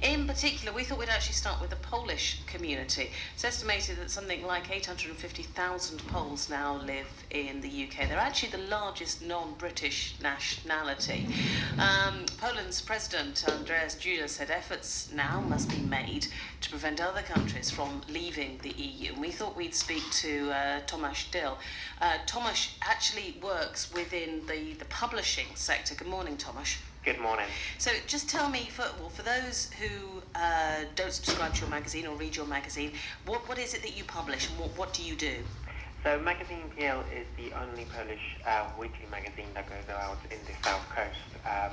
In particular, we thought we'd actually start with the Polish community. It's estimated that something like 850,000 Poles now live in the UK. They're actually the largest non-British nationality. Poland's President Andrzej Duda said efforts now must be made to prevent other countries from leaving the EU. And we thought we'd speak to Tomasz Dyl. Tomasz actually works within the publishing sector. Good morning, Tomasz. Good morning. So just tell me, for those who don't subscribe to your magazine or read your magazine, what is it that you publish and what do you do? So Magazine PL is the only Polish weekly magazine that goes out in the South Coast,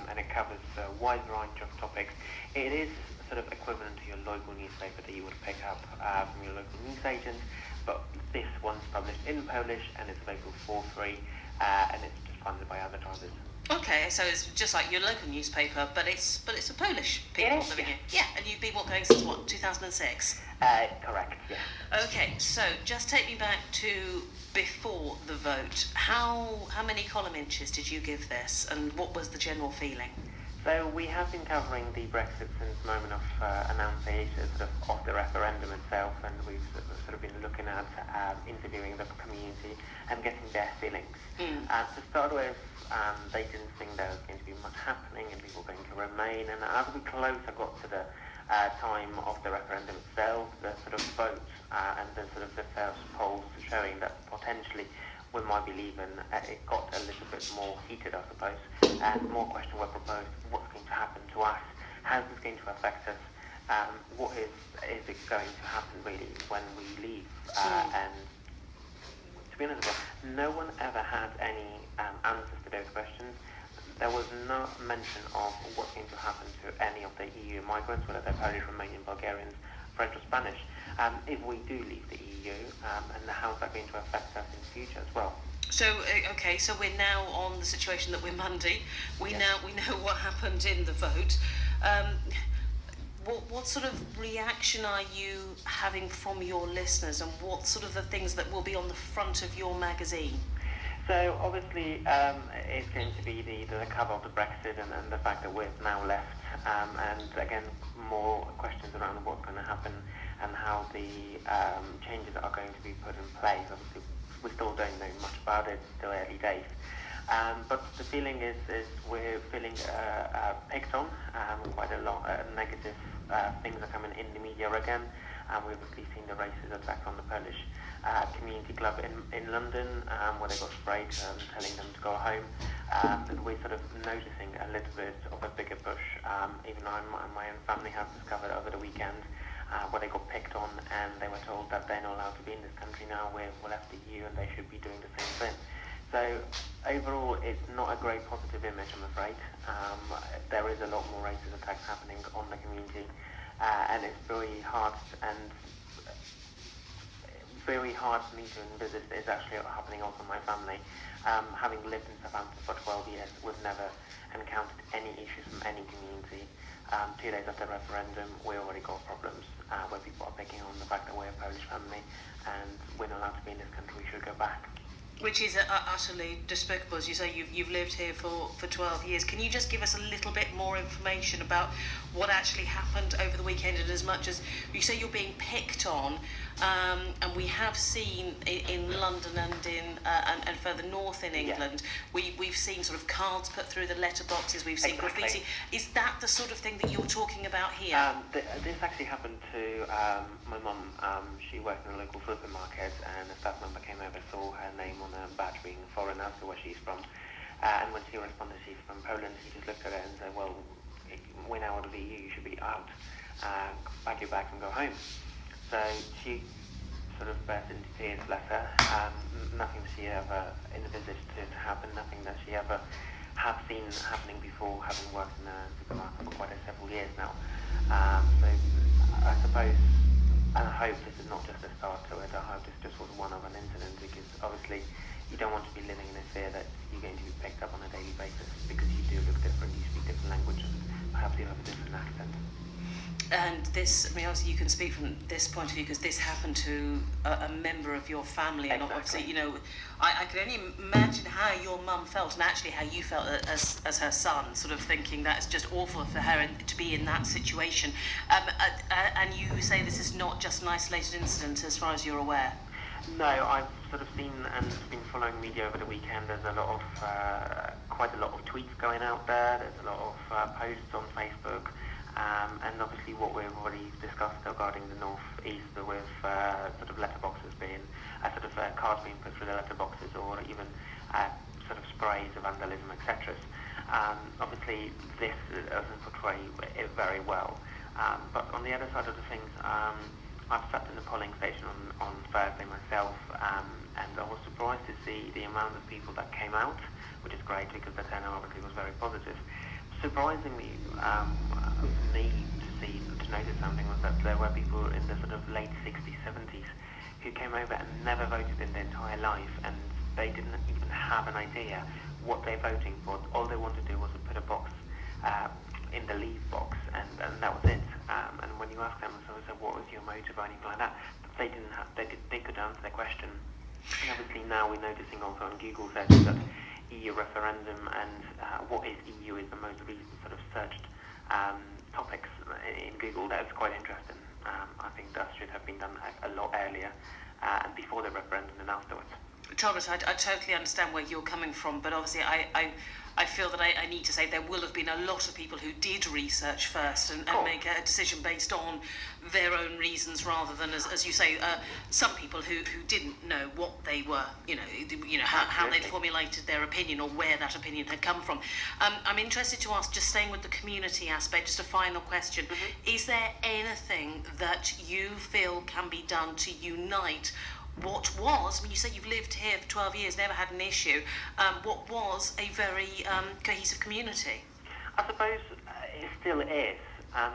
and it covers a wide range of topics. It is sort of equivalent to your local newspaper that you would pick up from your local news agent, but this one's published in Polish and it's available for free, and it's just funded by advertisers. Okay, so it's just like your local newspaper, but it's a Polish people living here. Yeah, and you've been going since what, 2006? Correct, yeah. Okay, so just take me back to before the vote. How many column inches did you give this, and what was the general feeling? So we have been covering the Brexit since the moment of annunciation of the referendum itself, and we've sort of been looking at interviewing the community and getting their feelings. To start with, they didn't think there was going to be much happening and people were going to remain, and as we closer got to the time of the referendum itself, the sort of vote and the sort of the first polls showing that potentially we might be leaving, it got a little bit more heated, I suppose, and more questions were proposed. What's going to happen to us? How's this going to affect us? What is it going to happen really when we leave? And to be honest, no one ever had any answers to those questions. There was no mention of what's going to happen to any of the EU migrants, whether they're Polish, Romanian, Bulgarians, French or Spanish, if we do leave the EU, and how's that going to affect us in the future as well. So, okay, so we're now on the situation that we're Monday. We know what happened in the vote. What sort of reaction are you having from your listeners, and what sort of the things that will be on the front of your magazine? So obviously it's going to be the cover of the Brexit and the fact that we've now left, and again more questions around what's going to happen and how the changes are going to be put in place. Obviously we still don't know much about it, it's still early days. But the feeling is we're feeling picked on. Quite a lot of negative things are coming in the media again. We've obviously seen the racist attack on the Polish community club in London, where they got sprayed, telling them to go home. And we're sort of noticing a little bit of a bigger push. Even I and my own family have discovered over the weekend where they got picked on and they were told that they're not allowed to be in this country now, we're left the EU and they should be doing the same thing. So overall, it's not a great positive image, I'm afraid. There is a lot more racist attacks happening on the community, and it's very hard for me to envisage it's actually happening also in my family. Having lived in Southampton for 12 years, we've never encountered any issues from any community. 2 days after the referendum, we already got problems where people are picking on the fact that we're a Polish family and we're not allowed to be in this country, we should go back. Which is utterly despicable. As you say, you've lived here for 12 years. Can you just give us a little bit more information about what actually happened over the weekend? And as much as you say you're being picked on, and we have seen in London and further north in England, we've seen sort of cards put through the letterboxes, we've seen graffiti. Is that the sort of thing that you're talking about here? This actually happened to my mum. She worked in a local supermarket and a staff member came over, saw her name on a badge being foreigner, so where she's from. And when she responded she's from Poland, he just looked at her and said, well, we're now out of the EU, you should be out. Pack your bags and go home. So she sort of burst into tears, bless her. Nothing she ever envisaged to happen, nothing that she ever had seen happening before, having worked in a supermarket for quite several years now. So I suppose, and I hope this is not just a start to it, I hope this just was one of an incident, because obviously you don't want to be living in a fear that you're going to be picked up on a daily basis because you do look different, you speak different languages, perhaps you have a different accent. And this, I mean, obviously you can speak from this point of view because this happened to a member of your family, and obviously, you know, I can only imagine how your mum felt and actually how you felt as her son, sort of thinking that it's just awful for her to be in that situation. And you say this is not just an isolated incident as far as you're aware. No, I've sort of seen and been following media over the weekend. There's a lot of, quite a lot of tweets going out there. There's a lot of posts on Facebook. And obviously what we've already discussed regarding the North East with sort of letterboxes being, sort of cards being put through the letterboxes, or even sort of sprays of vandalism, etc. Obviously this doesn't portray it very well. But on the other side of the things, I've sat in the polling station on Thursday myself, and I was surprised to see the amount of people that came out, which is great because the turnout obviously was very positive. Surprisingly, for me to notice something was that there were people in the sort of late 60s, 70s who came over and never voted in their entire life, and they didn't even have an idea what they're voting for. All they wanted to do was to put a box in the leave box, and that was it. And when you ask them, so what was your motive or anything like that, they didn't have, they could answer the question. And obviously now we're noticing also on Google searches that EU referendum and what is EU is the most recent sort of searched topics in Google. That's quite interesting. I think that should have been done a lot earlier and before the referendum and afterwards. Thomas, I totally understand where you're coming from, but obviously I feel that I need to say there will have been a lot of people who did research first and make a decision based on their own reasons rather than, as you say, some people who didn't know what they were, you know how they'd formulated their opinion or where that opinion had come from. I'm interested to ask, just staying with the community aspect, just a final question. Is there anything that you feel can be done to unite what was, I mean, you say you've lived here for 12 years, never had an issue, what was a very cohesive community? I suppose it still is.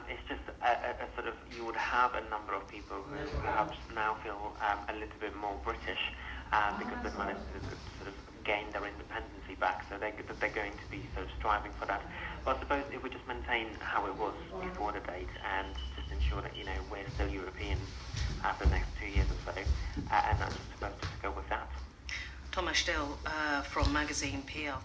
It's just a sort of, you would have a number of people who perhaps now feel a little bit more British because they've managed to sort of gain their independency back, so they're going to be sort of striving for that. But I suppose if we just maintain how it was before the date and just ensure that, you know, we're still European for the next 2 years or so, and I'm just supposed to go with that. Tomasz Dyl from magazine PR.